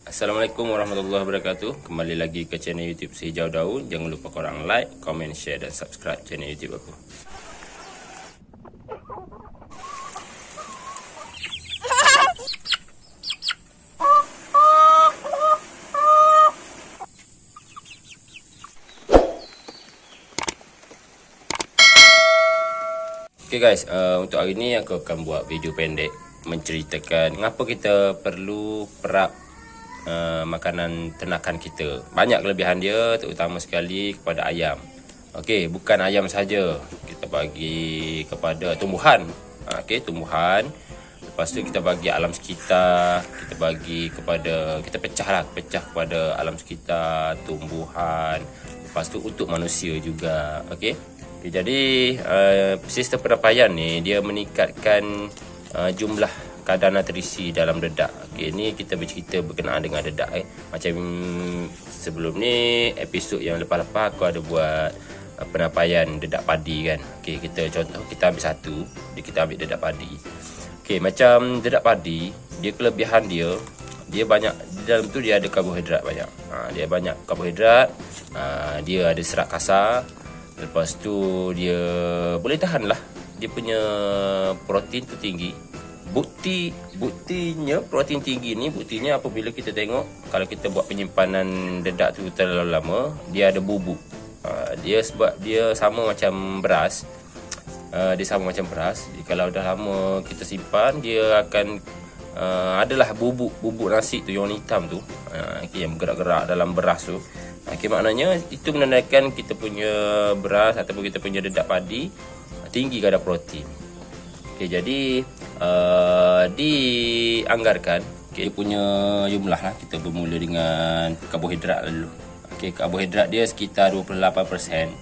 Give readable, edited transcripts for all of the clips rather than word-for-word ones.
Assalamualaikum warahmatullahi wabarakatuh. Kembali lagi ke channel YouTube Sehijau Daun. Jangan lupa korang like, komen, share dan subscribe channel YouTube aku. Okay guys, untuk hari ni aku akan buat video pendek menceritakan mengapa kita perlu perap makanan ternakan kita. Banyak kelebihan dia, terutama sekali kepada ayam. Okey, bukan ayam saja, kita bagi kepada tumbuhan. Okey, tumbuhan. Lepas tu kita bagi alam sekitar, kita pecah kepada alam sekitar, tumbuhan. Lepas tu untuk manusia juga. Okey. Jadi sistem penapaian ni dia meningkatkan jumlah kadar nutrisi dalam dedak. Okey, ni kita bercerita berkenaan dengan dedak. Macam sebelum ni, episod yang lepas-lepas aku ada buat penapaian dedak padi kan. Okey, kita ambil satu, kita ambil dedak padi. Okey, macam dedak padi, dia kelebihan dia banyak di dalam tu, dia ada karbohidrat banyak. Dia banyak karbohidrat, dia ada serat kasar. Lepas tu dia boleh tahan lah. Dia punya protein tu tinggi. Buktinya protein tinggi ni, buktinya apabila kita tengok kalau kita buat penyimpanan dedak tu terlalu lama, dia ada bubuk. Dia sebab dia sama macam beras. Jadi, kalau dah lama kita simpan, dia akan adalah bubuk nasi tu yang hitam tu, yang bergerak-gerak dalam beras tu. Maknanya itu menandakan kita punya beras ataupun kita punya dedak padi tinggi kadar protein. Jadi dianggarkan dia punya jumlah lah. Kita bermula dengan karbohidrat dulu. Karbohidrat dia sekitar 28%,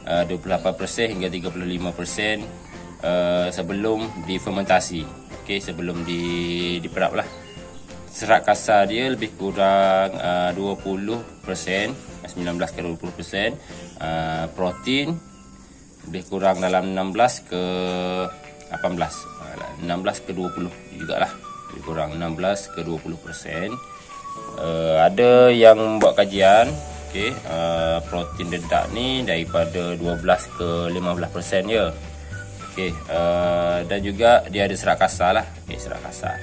28% hingga 35% sebelum difermentasi. Sebelum diperap lah. Serat kasar dia lebih kurang 20%, 19 ke 20%. Protein lebih kurang dalam 16 ke 18, 16 ke 20 jugalah. Lebih kurang 16 ke 20%. Ada yang buat kajian, protein dedak ni daripada 12 ke 15% je. Dan juga dia ada serat kasar lah. Serat kasar.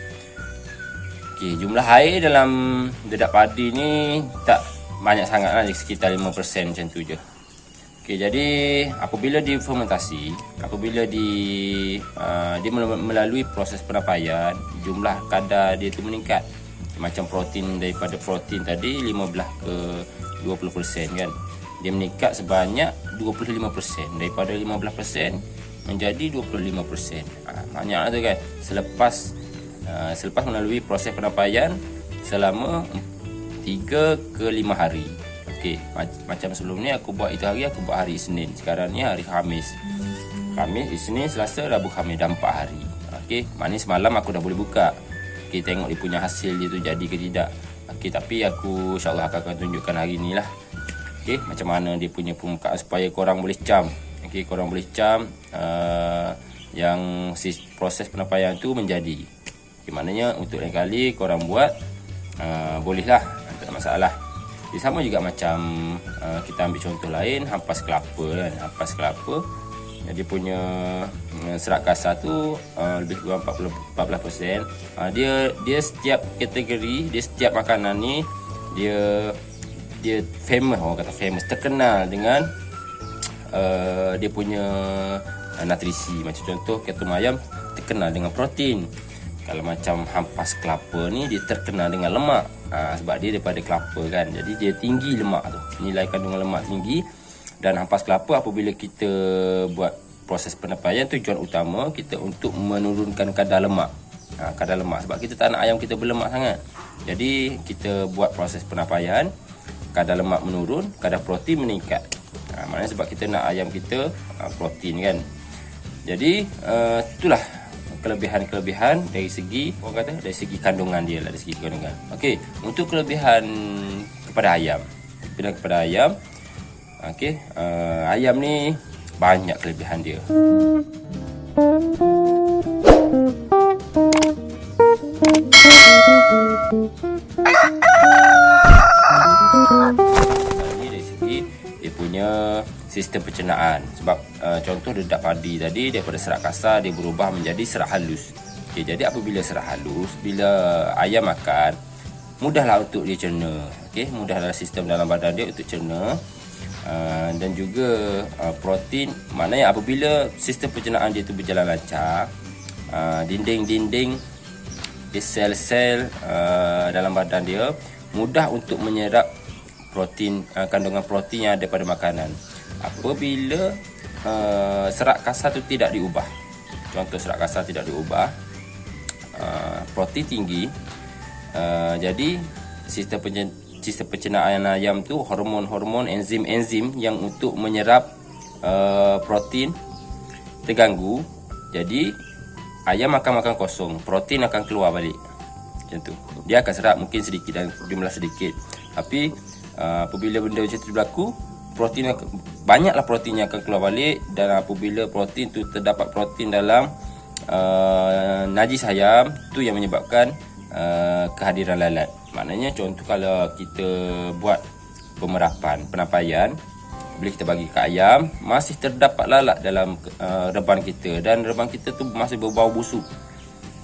Jumlah air dalam dedak padi ni tak banyak sangat lah, sekitar 5% macam tu je. Jadi apabila difermentasi, apabila dia melalui proses penapaian, jumlah kadar dia tu meningkat. Macam protein, daripada protein tadi 15 ke 20% kan, dia meningkat sebanyak 25%, daripada 15% menjadi 25%. Banyaklah tu kan, selepas melalui proses penapaian selama 3 ke 5 hari. Macam sebelum ni aku buat itu hari, aku buat hari Isnin. Sekarang ni hari Khamis, Isnin, Selasa, Rabu, Khamis, dah 4 hari. Maknanya semalam aku dah boleh buka. Tengok dia punya hasil dia tu jadi ke tidak. Tapi aku insyaAllah akan tunjukkan hari ni lah. Macam mana dia punya permukaan supaya korang boleh cam. Korang boleh cam yang proses penapaian tu menjadi. Maknanya untuk lain kali korang buat, bolehlah, tak ada masalah. Sama juga macam kita ambil contoh lain, hampas kelapa kan. Hampas kelapa, dia punya serat kasar tu lebih kurang 14%. Dia setiap kategori, dia setiap makanan ni dia famous, orang kata famous, terkenal dengan dia punya nutrisi. Macam contoh ketum ayam terkenal dengan protein. Kalau macam hampas kelapa ni, dia terkenal dengan lemak. Sebab dia daripada kelapa kan, jadi dia tinggi lemak tu, nilai kandungan lemak tinggi. Dan hampas kelapa, apabila kita buat proses penapaian, tujuan utama kita untuk menurunkan kadar lemak. Kadar lemak, sebab kita tak nak ayam kita berlemak sangat. Jadi kita buat proses penapaian, kadar lemak menurun, kadar protein meningkat. Maknanya sebab kita nak ayam kita protein kan. Jadi itulah kelebihan-kelebihan dari segi, orang kata, dari segi kandungan dia lah, dari segi kandungan. Untuk kelebihan kepada ayam, ayam ni banyak kelebihan dia. Ini dari segi dia punya sistem pencernaan. Sebab contoh dedak padi tadi, daripada serat kasar dia berubah menjadi serat halus. Okey, jadi apabila serat halus, bila ayam makan, mudahlah untuk dia cerna. Okey, mudahlah sistem dalam badan dia untuk cerna. Dan juga protein, maknanya apabila sistem pencernaan dia tu berjalan lancar, dinding-dinding sel-sel dalam badan dia mudah untuk menyerap protein, kandungan protein yang ada pada makanan. Apabila serat kasar tu tidak diubah, contoh serat kasar tidak diubah, protein tinggi, jadi sistem pencernaan ayam tu, hormon-hormon, enzim-enzim yang untuk menyerap protein terganggu. Jadi ayam akan makan kosong, protein akan keluar balik. Macam tu. Dia akan serap mungkin sedikit dan jumlah sedikit. Tapi apabila benda macam tu berlaku, banyaklah protein yang akan keluar balik. Dan apabila protein tu terdapat protein dalam najis ayam, tu yang menyebabkan kehadiran lalat. Maknanya contoh kalau kita buat penampaian, bila kita bagi ke ayam, masih terdapat lalat dalam reban kita, dan reban kita tu masih berbau busuk.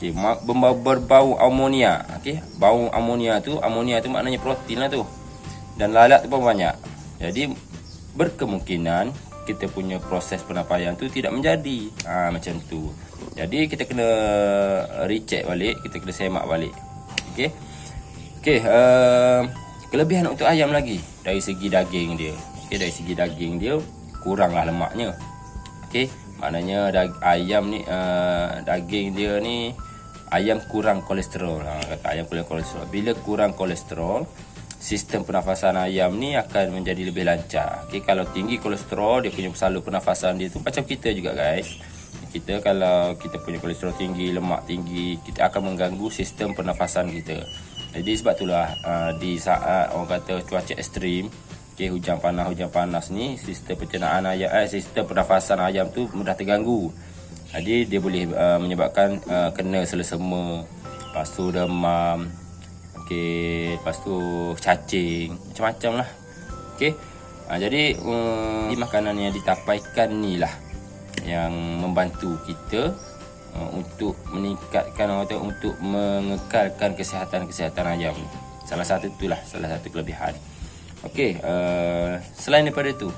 Okey, berbau amonia. Okey, bau amonia tu maknanya protein lah tu. Dan lalat tu pun banyak. Jadi berkemungkinan kita punya proses penampaian tu tidak menjadi. Macam tu. Jadi kita kena recheck balik, kita kena semak balik. Okey. Okey, kelebihan untuk ayam lagi dari segi daging dia. Okey, dari segi daging dia kuranglah lemaknya. Okey, maknanya ayam ni daging dia ni, ayam kurang kolesterol. Kata ayam kurang kolesterol. Bila kurang kolesterol, sistem pernafasan ayam ni akan menjadi lebih lancar. Okey, kalau tinggi kolesterol, dia punya salur pernafasan dia tu macam kita juga guys. Kita kalau kita punya kolesterol tinggi, lemak tinggi, kita akan mengganggu sistem pernafasan kita. Jadi sebab itulah di saat orang kata cuaca ekstrim, okay, hujan panas ni, sistem pencernaan ayam, sistem pernafasan ayam tu mudah terganggu. Jadi dia boleh menyebabkan kena selesema, lepas tu demam, okay, lepas tu cacing, macam-macam lah. Okay. Jadi makanan yang ditapaikan ni lah yang membantu kita untuk meningkatkan atau untuk mengekalkan kesihatan ayam. Salah satu kelebihan. Okey, selain daripada itu,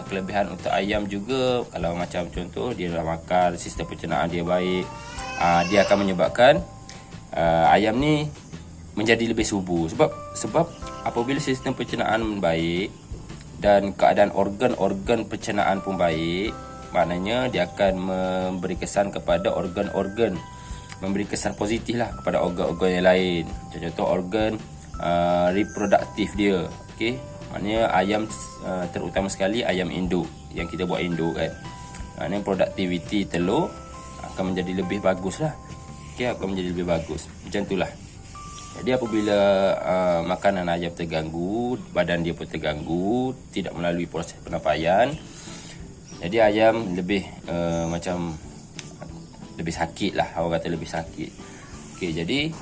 kelebihan untuk ayam juga, kalau macam contoh dia dah makan, sistem pencernaan dia baik, dia akan menyebabkan ayam ni menjadi lebih subur. Sebab apabila sistem pencernaan baik dan keadaan organ-organ pencernaan pun baik, maknanya dia akan memberi kesan kepada organ-organ, memberi kesan positif lah kepada organ-organ yang lain. Contoh organ reproduktif dia. Okey, maknanya ayam terutama sekali ayam induk yang kita buat induk kan. Maknanya produktiviti telur akan menjadi lebih bagus lah. Okey, akan menjadi lebih bagus. Macam itulah. Jadi apabila makanan ayam terganggu, badan dia pun terganggu, tidak melalui proses penampaian, jadi ayam lebih lebih sakit lah, orang kata lebih sakit. Okey, jadi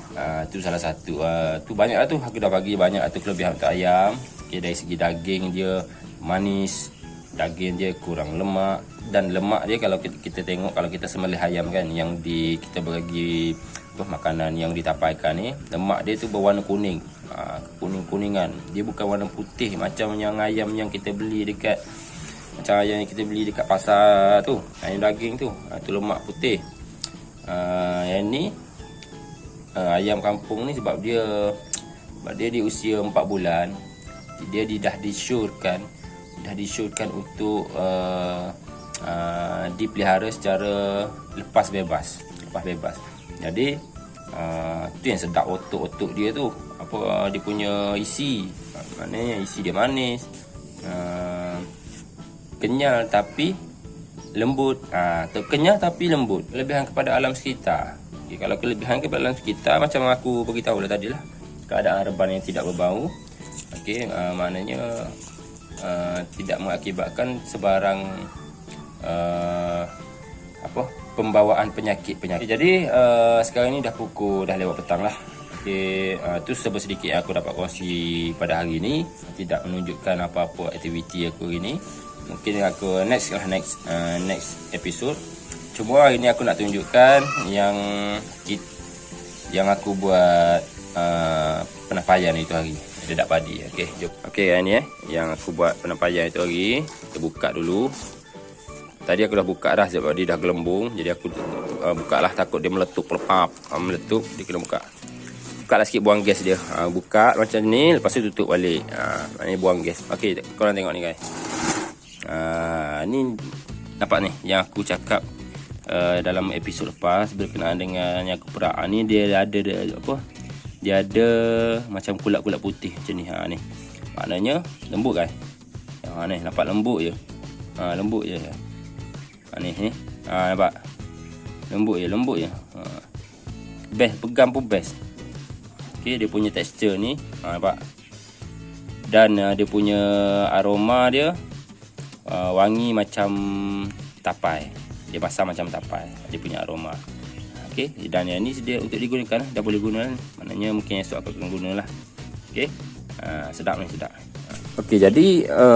tu salah satu. Tu banyak lah tu, aku dah bagi banyak lah tu kelebihan untuk ayam. Okey, dari segi daging dia manis, daging dia kurang lemak, dan lemak dia kalau kita tengok, kalau kita sembelih ayam kan, yang kita bagi makanan yang ditapaikan ni, lemak dia tu berwarna kuning, kuning-kuningan. Dia bukan warna putih macam yang ayam yang kita beli dekat, macam ayam yang kita beli dekat pasar tu, ayam daging tu, tu lemak putih. Yang ni ayam kampung ni, sebab dia di usia 4 bulan, dia dah disyorkan untuk dipelihara secara lepas bebas. Jadi tu yang sedap otot-otot dia tu, apa dia punya isi, maknanya isi dia manis, kenyal tapi lembut. Kenyal tapi lembut. Kelebihan kepada alam sekitar. Okay, kalau kelebihan kepada alam sekitar, macam aku beritahu lah tadi lah, keadaan reban yang tidak berbau. Okey, maknanya tidak mengakibatkan sebarang pembawaan penyakit. Jadi sekarang ni dah lewat petang lah. Okey, tu sedikit aku dapat kongsi pada hari ini. Tidak menunjukkan apa-apa aktiviti aku hari ini. Mungkin aku next episode. Cuma hari ni aku nak tunjukkan yang aku buat penampayan itu hari dedak padi. Okey, jom. Okey, ni yang aku buat penampayan itu hari. Kita buka dulu. Tadi aku dah buka dah sebab dia dah gelembung. Jadi aku buka lah, takut dia meletup. Meletup, dia kena buka. Buka lah sikit, buang gas dia. Buka macam ni, lepas tu tutup balik. Ni buang gas. Okey, korang tengok ni guys. Ni nampak ni yang aku cakap dalam episod lepas berkenaan dengan yang aku perak. Ni dia ada apa? Dia ada macam kulak-kulak putih macam ni. Ni. Maknanya lembut guys. Ni nampak lembut je. Lembut je. Ni. Nampak. Lembut je. Best, pegang pun best. Okey, dia punya tekstur ni, nampak. Dan dia punya aroma dia wangi macam tapai. Dia basah macam tapai. Dia punya aroma. Okey, dan yang ni sedia untuk digunakan, dah boleh guna. Maknanya mungkin esok aku akan gunalah. Okey. Sedap ni, sedap. Okey, jadi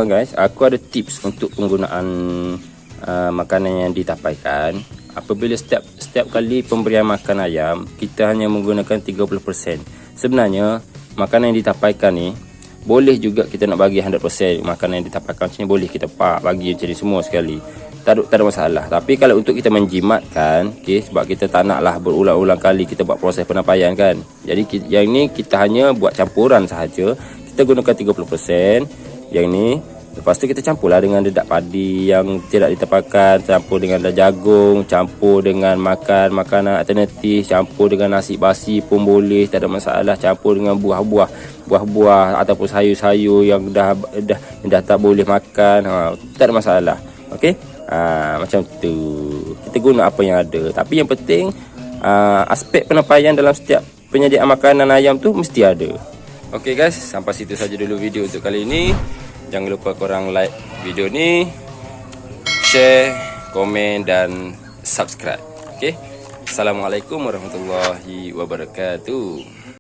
guys, aku ada tips untuk penggunaan makanan yang ditapaikan. Apabila setiap kali pemberian makan ayam, kita hanya menggunakan 30%. Sebenarnya makanan yang ditapaikan ni boleh juga kita nak bagi 100% makanan yang ditapaikan macam ni, boleh kita bagi macam ni semua sekali. Tak ada masalah. Tapi kalau untuk kita menjimatkan, okey, sebab kita tak naklah berulang-ulang kali kita buat proses penampaian kan. Jadi yang ni kita hanya buat campuran sahaja. Kita gunakan 30%. Yang ni lepas tu kita campurlah dengan dedak padi yang tidak ditapaikan, campur dengan jagung, campur dengan makanan alternatif, campur dengan nasi basi pun boleh, tak ada masalah. Campur dengan buah-buah ataupun sayur-sayur yang dah tak boleh makan, tak ada masalah. Okey? Macam tu. Kita guna apa yang ada. Tapi yang penting aspek penampaian dalam setiap penyediaan makanan ayam tu mesti ada. Okey guys, sampai situ saja dulu video untuk kali ini. Jangan lupa korang like video ni, share, komen dan subscribe. Okey. Assalamualaikum warahmatullahi wabarakatuh.